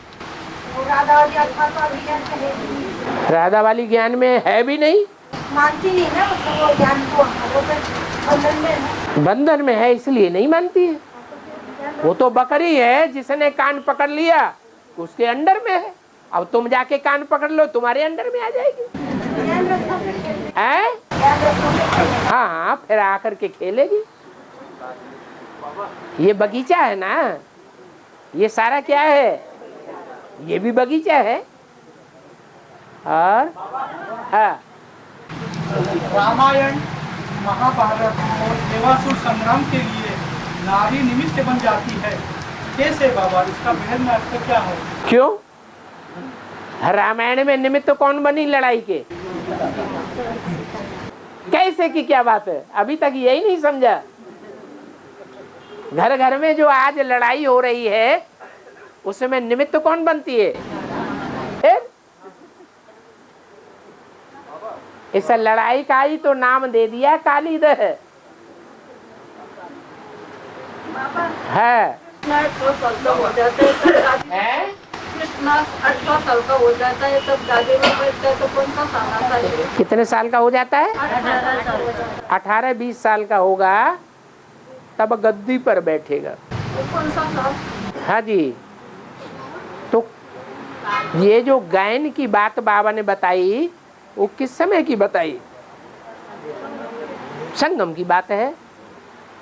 वो राधा वाली अल्फा तो अभी ज्ञान का है भी नहीं। राधा वाली ज्ञान में है भी नहीं, मानती नहीं ना, मतलब वो ज्ञान को वो तो बंधन में है ना। बंधन में है इसलिए नहीं मानती है। वो तो बकरी है, जिसने कान पकड़ लिया उसके अंडर में है। अब तुम जाके कान पकड़ लो, तुम्हारे अंडर में आ जाएगी। ज्ञान रत्नों से खेलते, हैं? ज्ञान रत्नों से खेलते। हाँ, फिर आकर के खेलेगी। ये बगीचा है ना, ये सारा क्या है? ये भी बगीचा है। और हाँ, रामायण महाभारत और देवासुर संग्राम के लिए नारी निमित्त बन जाती है, कैसे बाबा? इसका गहन अर्थ क्या है? क्यों? रामायण में निमित्त कौन बनी लड़ाई के? कैसे की क्या बात है? अभी तक यही नहीं समझा। घर घर में जो आज लड़ाई हो रही है उसमें निमित्त कौन बनती है? फिर इस लड़ाई का ही तो नाम दे दिया काली दह है। कृष्णा 18 साल का हो जाता है तब दादी, हैं? कृष्णा 18 साल का हो जाता है तब दादी में बैठता है, तो कौन सा साल आता है? कितने साल का हो जाता है? 18 साल का। 18-20 साल का होगा तब गद्दी पर बैठेगा। वो कौन सा साल? हाँ जी, तो ये जो गायन की बात बाबा ने बताई वो किस समय की बताई? संगम की बात है।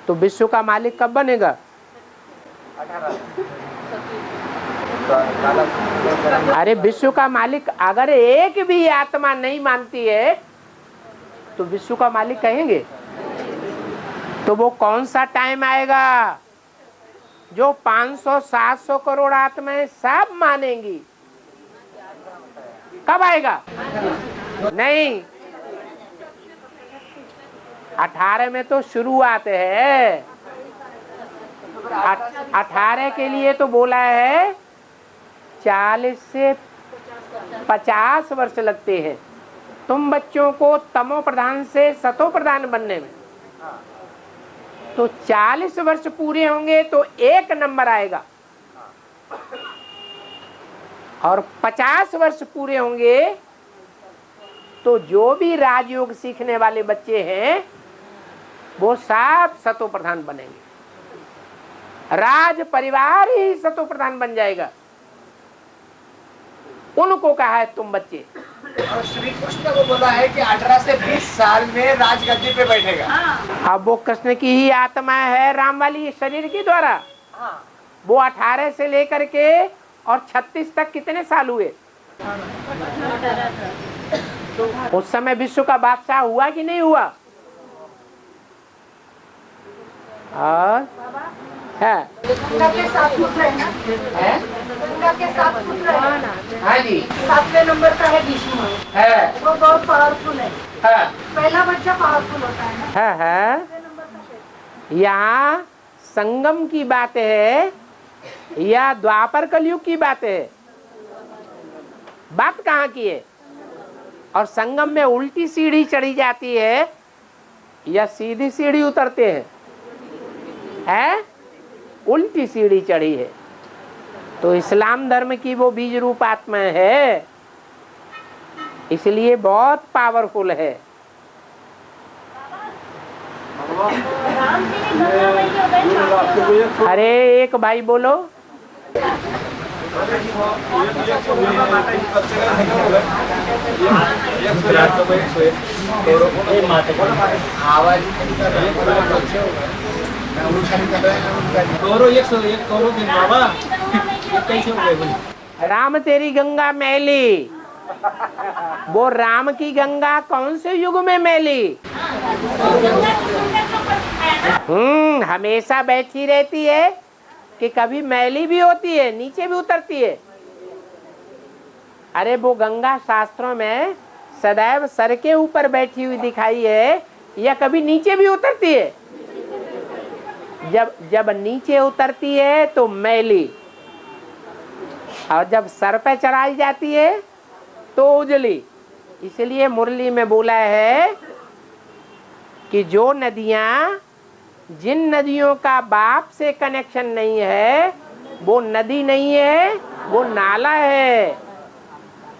तो विश्व का मालिक कब बनेगा? अरे विश्व का मालिक अगर एक भी आत्मा नहीं मानती है तो विश्व का मालिक कहेंगे? तो वो कौन सा टाइम आएगा जो 500-700 करोड़ आत्माएं सब मानेंगी? कब आएगा? नहीं, 18 में तो शुरुआत है। 18 के लिए तो बोला है 40 से 50 वर्ष लगते हैं तुम बच्चों को तमो प्रधान से सतो प्रधान बनने में। तो 40 वर्ष पूरे होंगे तो एक नंबर आएगा, और 50 वर्ष पूरे होंगे तो जो भी राजयोग सीखने वाले बच्चे हैं वो सब सतो प्रधान बनेंगे। राज परिवार ही सतो प्रधान बन जाएगा। उनको कहा है तुम बच्चे। और श्री कृष्ण को बोला है कि 18 से 20 साल में राजगद्दी पे बैठेगा। अब वो कृष्ण की ही आत्मा है राम वाली शरीर के द्वारा। वो 18 से लेकर के और 36 तक कितने साल हुए? उस समय विश्व का बादशाह हुआ कि नहीं हुआ? और है गंगा के 7 पुत्र है ना? है? गंगा के 7 पुत्र है। हाँ जी 7वें नंबर का है भीष्म। है। वो बहुत पावरफुल है। है। पहला बच्चा पावरफुल होता है ना। है। यहाँ संगम की बात है या द्वापर कलयुग की बात है? बात कहाँ की है? और संगम में उल्टी सीढ़ी चढ़ी जाती है या सीधी सीढ़ी उतरते हैं? है? उल्टी सीढ़ी चढ़ी है। तो इस्लाम धर्म की वो बीज रूप आत्मा है, इसलिए बहुत पावरफुल है। अरे एक भाई बोलो। राम तेरी गंगा मैली, वो राम की गंगा कौन से युग में मैली? हमेशा बैठी रहती है कि कभी मैली भी होती है, नीचे भी उतरती है। अरे वो गंगा शास्त्रों में सदैव सर के ऊपर बैठी हुई दिखाई है या कभी नीचे भी उतरती है? जब नीचे उतरती है तो मैली, और जब सर पे चढ़ाई जाती है तो उजली। इसलिए मुरली में बोला है कि जो नदियां, जिन नदियों का बाप से कनेक्शन नहीं है वो नदी नहीं है, वो नाला है।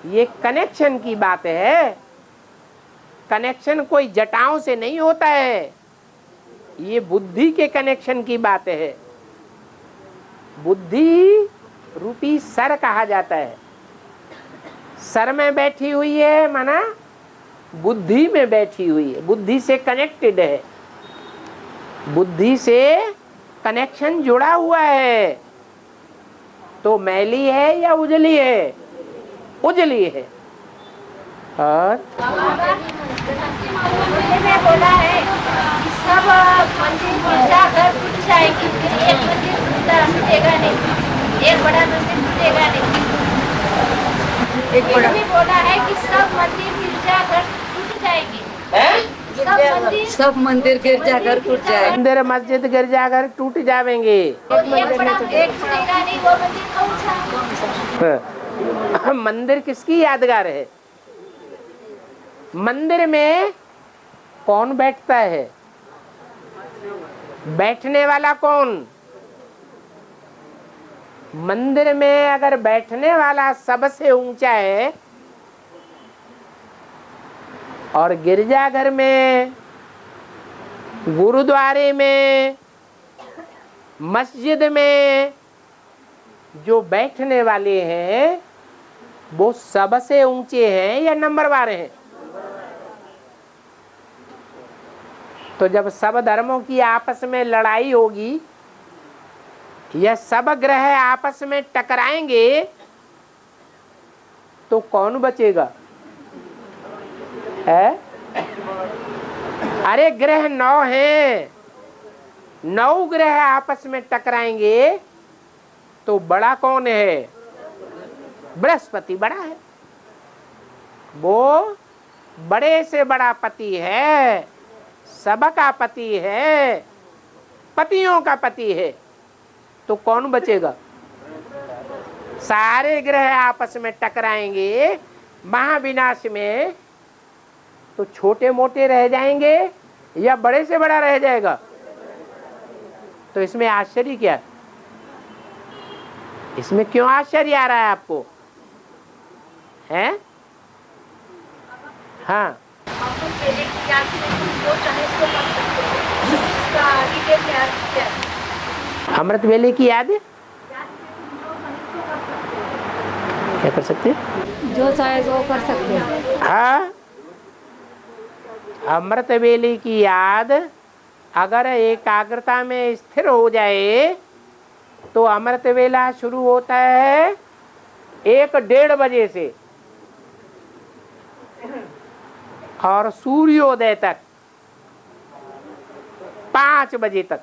ये कनेक्शन की बात है। कनेक्शन कोई जटाओं से नहीं होता है, ये बुद्धि के कनेक्शन की बात है। बुद्धि रूपी सर कहा जाता है। सर में बैठी हुई है माना बुद्धि में बैठी हुई है, बुद्धि से कनेक्टेड है, बुद्धि से कनेक्शन जुड़ा हुआ है। तो मैली है या उजली है? उजली है। और में बोला है कि सब मंदिर गिरजा घर टूट जाएगी, फिर एक मंदिर टूटेगा नहीं, एक बड़ा मंदिर टूटेगा नहीं। एक बड़ा भी बोला है कि सब मंदिर गिरजा घर टूट जाएगी। सब मंदिर गिरजाघर टूट जाएंगे। मंदिर मस्जिद गिरजाघर टूट जाएंगे। एक टूटेगा नहीं, वो मंदिर कौन सा? मंदिर किसकी यादगार है? मंदिर में कौन बैठता है? बैठने वाला कौन? मंदिर में अगर बैठने वाला सबसे ऊंचा है और गिरजाघर में, गुरुद्वारे में, मस्जिद में जो बैठने वाले हैं वो सबसे ऊंचे हैं या नंबरवार हैं? तो जब सब धर्मों की आपस में लड़ाई होगी या सब ग्रह आपस में टकराएंगे तो कौन बचेगा? है? अरे ग्रह 9 हैं, 9 ग्रह आपस में टकराएंगे तो बड़ा कौन है? बृहस्पति बड़ा है। वो बड़े से बड़ा पति है, सबका पति है, पतियों का पति है। तो कौन बचेगा? सारे ग्रह आपस में टकराएंगे महाविनाश में तो छोटे मोटे रह जाएंगे या बड़े से बड़ा रह जाएगा? तो इसमें आश्चर्य क्या? इसमें क्यों आश्चर्य आ रहा है आपको? हैं? हाँ, अमृत वेले की याद क्या कर सकते हैं? जो चाहे वो कर सकते हैं। हाँ, अमृत वेले की याद अगर एकाग्रता में स्थिर हो जाए तो अमृत वेला शुरू होता है 1-1:30 बजे से और सूर्योदय तक 5 बजे तक।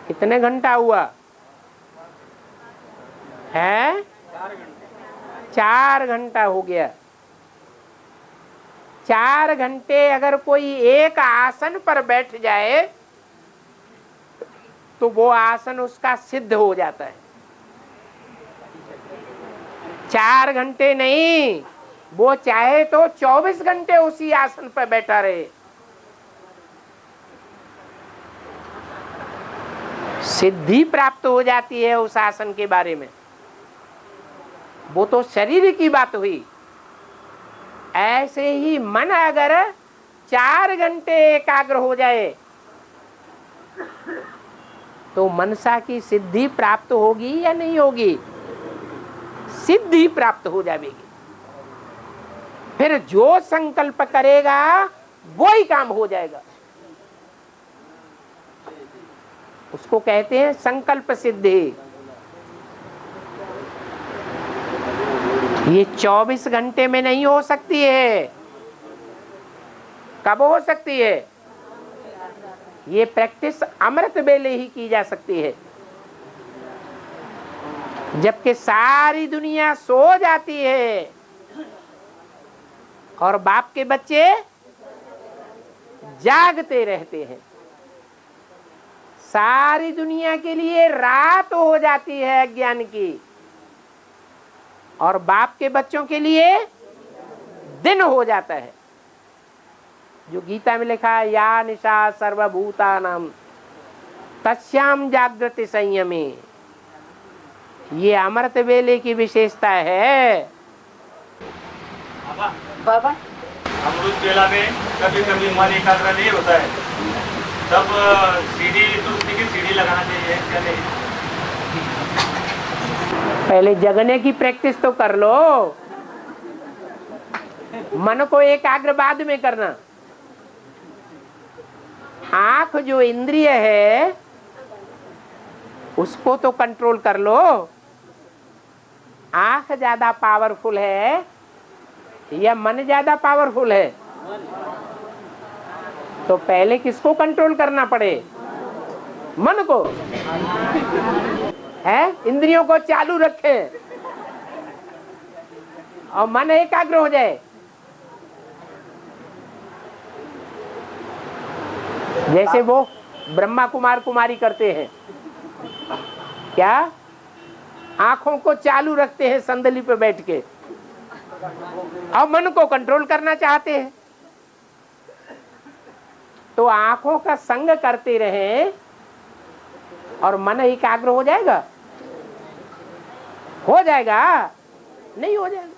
कितने घंटा हुआ है? 4 घंटा हो गया। 4 घंटे अगर कोई एक आसन पर बैठ जाए तो वो आसन उसका सिद्ध हो जाता है। 4 घंटे नहीं, वो चाहे तो 24 घंटे उसी आसन पर बैठा रहे, सिद्धि प्राप्त हो जाती है उस आसन के बारे में। वो तो शरीर की बात हुई। ऐसे ही मन अगर 4 घंटे एकाग्र हो जाए तो मनसा की सिद्धि प्राप्त होगी या नहीं होगी? सिद्धि प्राप्त हो जाएगी। फिर जो संकल्प करेगा वो ही काम हो जाएगा। उसको कहते हैं संकल्प सिद्धि। ये 24 घंटे में नहीं हो सकती है। कब हो सकती है? ये प्रैक्टिस अमृत वेले ही की जा सकती है, जबकि सारी दुनिया सो जाती है और बाप के बच्चे जागते रहते हैं। सारी दुनिया के लिए रात हो जाती है अज्ञान की और बाप के बच्चों के लिए दिन हो जाता है। जो गीता में लिखा है, या निशा सर्वभूतानां तस्याम जागृति संयमे, ये अमृत वेले की विशेषता है। बाबा अमृत वेला में कभी कभी मन एकाग्र नहीं होता है, तब सीढ़ी तुलसी की सीढ़ी लगाना चाहिए क्या नहीं? पहले जगने की प्रैक्टिस तो कर लो, मन को एकाग्र बाद में करना। आंख जो इंद्रिय है उसको तो कंट्रोल कर लो। आंख ज्यादा पावरफुल है या मन ज्यादा पावरफुल है? तो पहले किसको कंट्रोल करना पड़े? मन को है। इंद्रियों को चालू रखे और मन एकाग्र हो जाए। जैसे वो ब्रह्मा कुमार कुमारी करते हैं, क्या आंखों को चालू रखते हैं संदली पे बैठ के और मन को कंट्रोल करना चाहते हैं, तो आंखों का संग करते रहें और मन एकाग्र हो जाएगा? हो जाएगा? नहीं हो जाएगा।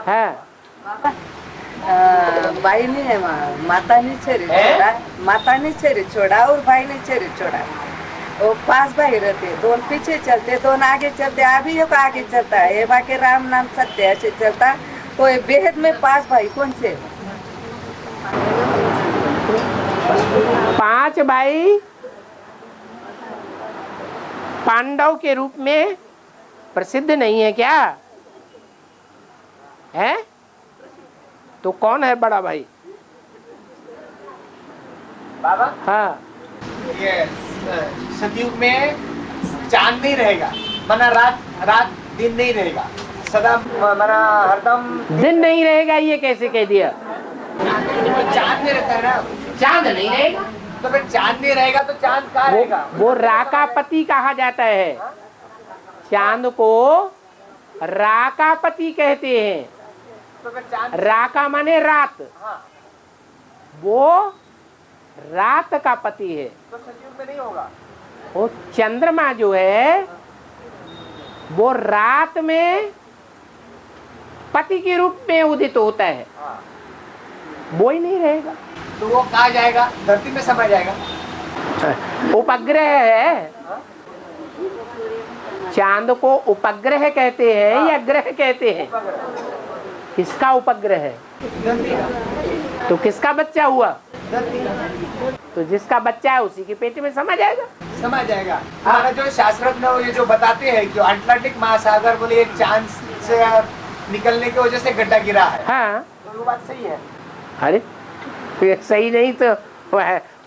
है भाई ने माता ने छेरी छोड़ा, माता ने छेरी छोड़ा और भाई ने छेरी छोड़ा। वो 5 भाई रहते, 2 पीछे चलते, 2 आगे चलते। अभी एक आगे चलता है, ये बाकी राम नाम सत्य ऐसे चलता। तो ये बेहद में 5 भाई कौन से? 5 भाई पांडव के रूप में प्रसिद्ध नहीं है क्या? है तो कौन है बड़ा भाई? बाबा हाँ, ये सतयुग में चांद नहीं रहेगा, मना रात दिन नहीं रहेगा, सदा मना हरदम दिन नहीं रहेगा। ये कैसे कह दिया? चांद नहीं रहता है ना। चांद नहीं रहेगा तो फिर चांद नहीं रहेगा तो चांद कहाँ रहेगा? वो राकापति कहा जाता है। चांद को राकापति कहते हैं। तो फिर चांद राका माने रात, हाँ, वो रात का पति है। तो सतयुग में नहीं होगा। वो चंद्रमा जो है वो रात में पति के रूप में उदित होता है, हाँ। वो ही नहीं रहेगा। तो वो कहाँ जाएगा? धरती में समा जाएगा। उपग्रह है। चांद को उपग्रह कहते हैं या ग्रह कहते हैं? किसका उपग्रह है? तो किसका बच्चा हुआ? तो जिसका बच्चा है उसी के पेट में समा जाएगा। समझ जाएगा। हमारा जो शास्त्रज्ञ ये जो बताते हैं कि अटलांटिक महासागर बोले एक चांद से निकलने की वजह से गड्ढा गिरा है। हाँ, तो वो बात सही है। अरे ये सही नहीं तो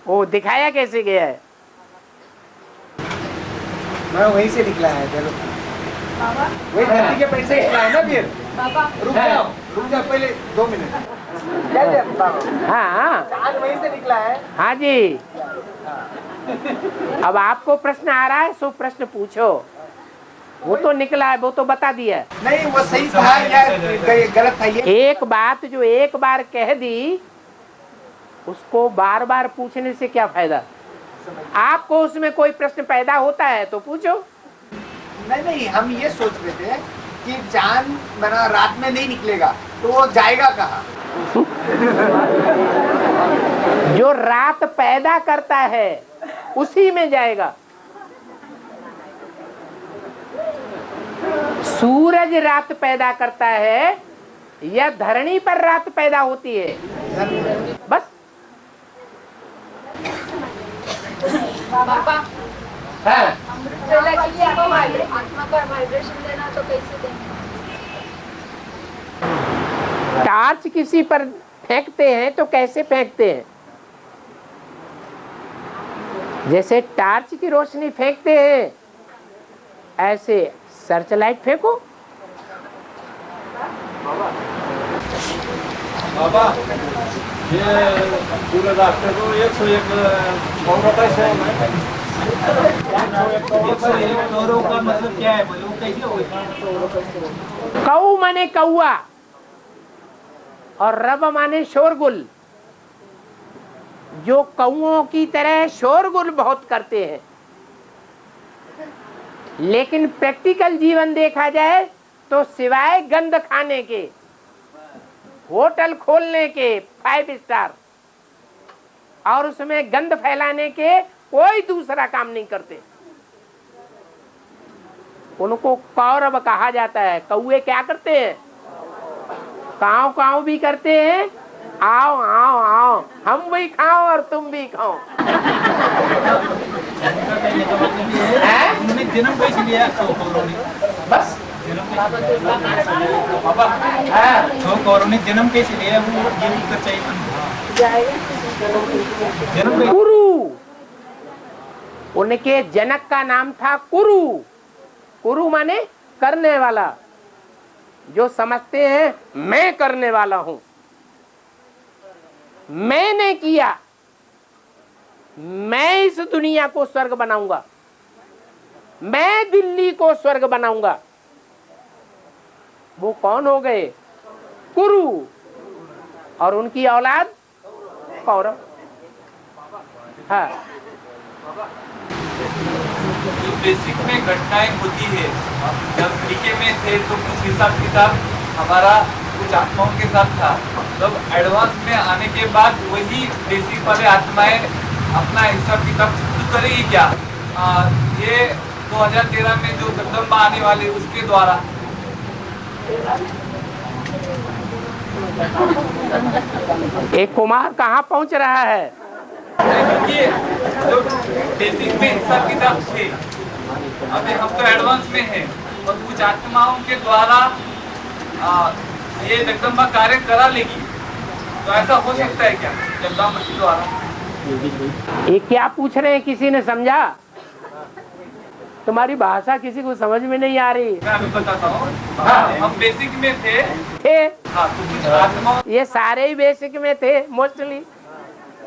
वो दिखाया कैसे गया है? मैं वहीं से निकला है। चलो वही धरती के पेट से निकला है ना। फिर रुक जाओ पहले 2 मिनट। हाँ चांद वहीं से निकला है। हाँ जी। अब आपको प्रश्न आ रहा है, सो प्रश्न पूछो। वो तो निकला है, वो तो बता दिया। नहीं वो सही था या गलत था? ये एक बात जो एक बार कह दी उसको बार बार पूछने से क्या फायदा? आपको उसमें कोई प्रश्न पैदा होता है तो पूछो। नहीं, हम ये सोच रहे थे कि चांद बना रात में नहीं निकलेगा तो वो जाएगा कहाँ? जो रात पैदा करता है उसी में जाएगा। सूरज रात पैदा करता है या धरणी पर रात पैदा होती है? बस। बाबा, हाँ। अमृत के लिए आत्मा का वाइब्रेशन देना तो कैसे देंगे? टार्च किसी पर फेंकते हैं तो कैसे फेंकते हैं? जैसे टार्च की रोशनी फेंकते हैं ऐसे सर्च लाइट फेंको। बाबा ये पूरे रास्ते को 101 कौरव का मतलब क्या है? वो कैसे होगा? कौ माने कौआ और रब माने शोरगुल। जो कौओं की तरह शोरगुल बहुत करते हैं, लेकिन प्रैक्टिकल जीवन देखा जाए तो सिवाय गंद खाने के, होटल खोलने के 5 स्टार और उसमें गंद फैलाने के कोई दूसरा काम नहीं करते। उनको कौरव कहा जाता है। कौए क्या करते हैं? काव काव भी करते हैं। आओ आओ आओ, हम भी खाओ और तुम भी खाओ। उन्होंने जन्म कैसे लिया? बस कौरव ने जन्म कैसे लिया? वो ये उत्तर चाहिए। जन्म कुरु, उनके जनक का नाम था कुरु। कुरु माने करने वाला। जो समझते हैं मैं करने वाला हूं, मैंने किया, मैं इस दुनिया को स्वर्ग बनाऊंगा, मैं दिल्ली को स्वर्ग बनाऊंगा, वो कौन हो गए? कुरु। और उनकी औलाद कौरव। हाँ, जो बेसिक में घटनाएं होती है, जब डीके में थे तो कुछ हिसाब किताब हमारा कुछ आत्माओं के साथ था। जब एडवांस में आने के बाद वही बेसिक वाले आत्माएं अपना हिसाब किताब खुद करेगी क्या? ये 2013 में जो जगदम्बा आने वाले उसके द्वारा। एक कुमार कहाँ पहुंच रहा है? क्योंकि जो बेसिक में हिसाब किताब थे, अभी हम तो एडवांस में हैं और कुछ आत्माओं के द्वारा ये जगदम्बा कार्य करा लेगी। तो ऐसा हो सकता है क्या जगदम्बा के द्वारा? ये क्या पूछ रहे हैं? किसी ने समझा? तुम्हारी भाषा किसी को समझ में नहीं आ रही। मैं अभी बताता हूँ। हम बेसिक में थे। हाँ, तो कुछ आत्माओं, ये सारे ही बेसिक में थे मोस्टली।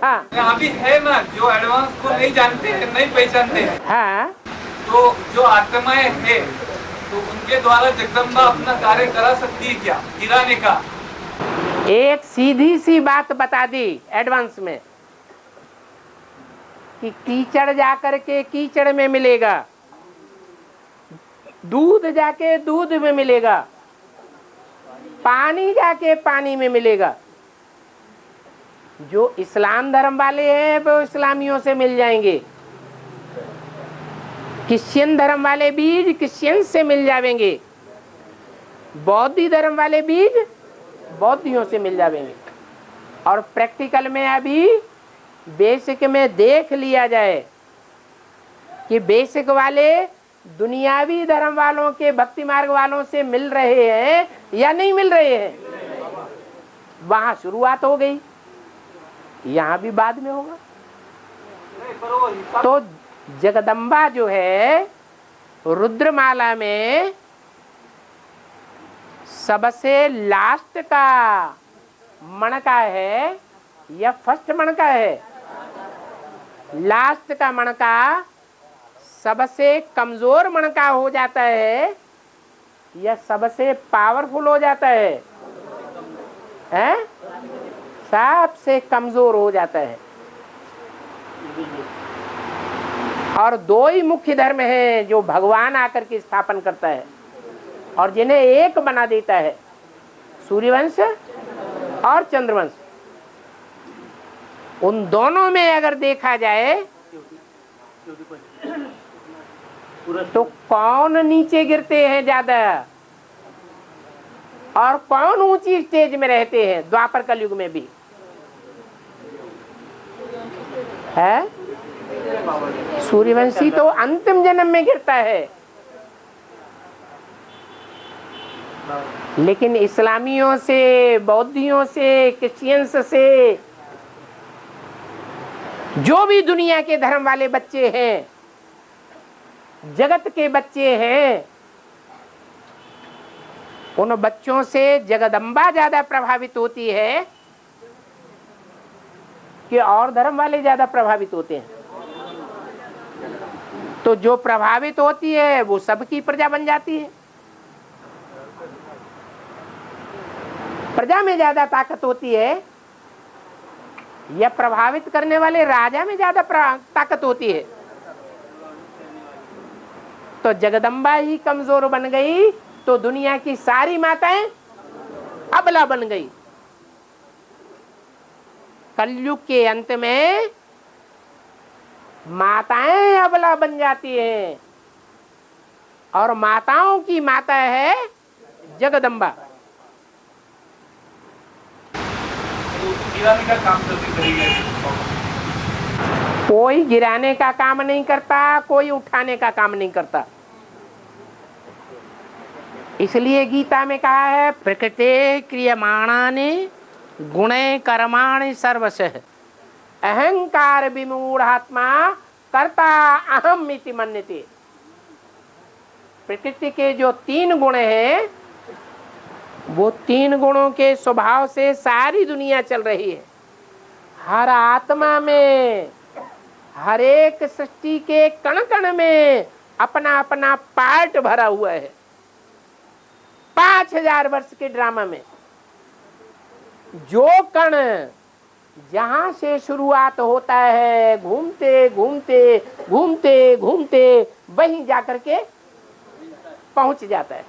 हाँ अभी है ना जो एडवांस को नहीं जानते हैं, नहीं पहचानते हैं। हाँ, तो जो आत्माएं हैं तो उनके द्वारा जगदम्बा अपना कार्य करा सकती है क्या गिराने का? एक सीधी सी बात बता दी एडवांस में कि कीचड़ जाकर के कीचड़ में मिलेगा, दूध जाके दूध में मिलेगा, पानी जाके पानी में मिलेगा। जो इस्लाम धर्म वाले हैं वो इस्लामियों से मिल जाएंगे, क्रिश्चियन धर्म वाले बीज क्रिश्चियन से मिल जाएंगे, बौद्धी धर्म वाले बीज बौद्धियों से मिल जाएंगे। और प्रैक्टिकल में अभी बेसिक में देख लिया जाए कि बेसिक वाले दुनियावी धर्म वालों के भक्ति मार्ग वालों से मिल रहे हैं या नहीं मिल रहे हैं। वहां शुरुआत हो गई, यहाँ भी बाद में होगा। तो जगदम्बा जो है रुद्रमाला में सबसे लास्ट का मणका है या फर्स्ट मणका है? लास्ट का मणका सबसे कमजोर मणका हो जाता है या सबसे पावरफुल हो जाता है? हैं? सबसे कमजोर हो जाता है। और दो ही मुख्य धर्म हैं जो भगवान आकर के स्थापन करता है और जिन्हें एक बना देता है, सूर्यवंश और चंद्रवंश। उन दोनों में अगर देखा जाए तो कौन नीचे गिरते हैं ज्यादा और कौन ऊंची स्टेज में रहते हैं द्वापर कलयुग में भी है? सूर्यवंशी तो अंतिम जन्म में गिरता है, लेकिन इस्लामियों से, बौद्धियों से, क्रिश्चियंस से, जो भी दुनिया के धर्म वाले बच्चे हैं, जगत के बच्चे हैं, उन बच्चों से जगदम्बा ज्यादा प्रभावित होती है कि और धर्म वाले ज्यादा प्रभावित होते हैं। तो जो प्रभावित होती है वो सबकी प्रजा बन जाती है। प्रजा में ज्यादा ताकत होती है या प्रभावित करने वाले राजा में ज्यादा ताकत होती है? तो जगदम्बा ही कमजोर बन गई तो दुनिया की सारी माताएं अबला बन गई। कलयुग के अंत में माताएं अबला बन जाती हैं और माताओं की माता है जगदम्बा। गिराने का काम जल्दी करेंगे। कोई गिराने का काम नहीं करता, कोई उठाने का काम नहीं करता। इसलिए गीता में कहा है प्रकृते क्रियमाणानि गुणे कर्माणि सर्वशः अहंकार विमूढ़ात्मा कर्ता अहम इति मन्यते। प्रकृति के जो 3 गुण हैं वो 3 गुणों के स्वभाव से सारी दुनिया चल रही है। हर आत्मा में, हर एक सृष्टि के कण कण में अपना अपना पार्ट भरा हुआ है। 5000 वर्ष के ड्रामा में जो कण जहां से शुरुआत होता है, घूमते घूमते घूमते घूमते वहीं जाकर के पहुंच जाता है।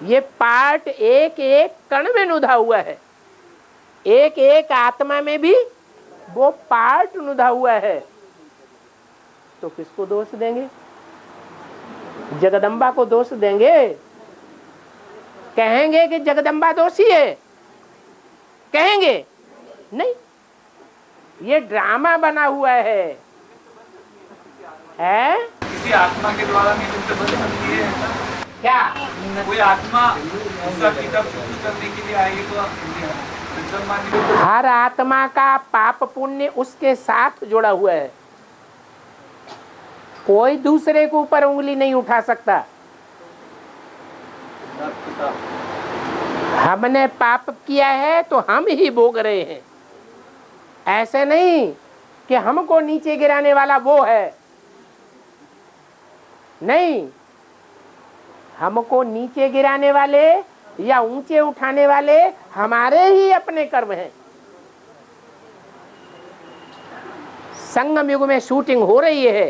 ये पार्ट एक एक कण में नुधा हुआ है। एक एक आत्मा में भी वो पार्ट नुधा हुआ है। तो किसको दोष देंगे? जगदम्बा को दोष देंगे? कहेंगे कि जगदम्बा दोषी है? कहेंगे नहीं, ये ड्रामा बना हुआ है। किसी आत्मा के द्वारा निमित्त बन सकती है ऐसा? क्या कोई आत्मा उसका किताब शुरू करने के लिए आएगी तो हर आत्मा का पाप पुण्य उसके साथ जुड़ा हुआ है। कोई दूसरे के ऊपर उंगली नहीं उठा सकता। हमने पाप किया है तो हम ही भोग रहे हैं। ऐसे नहीं कि हमको नीचे गिराने वाला वो है, नहीं, हमको नीचे गिराने वाले या ऊंचे उठाने वाले हमारे ही अपने कर्म हैं। संगम युग में शूटिंग हो रही है।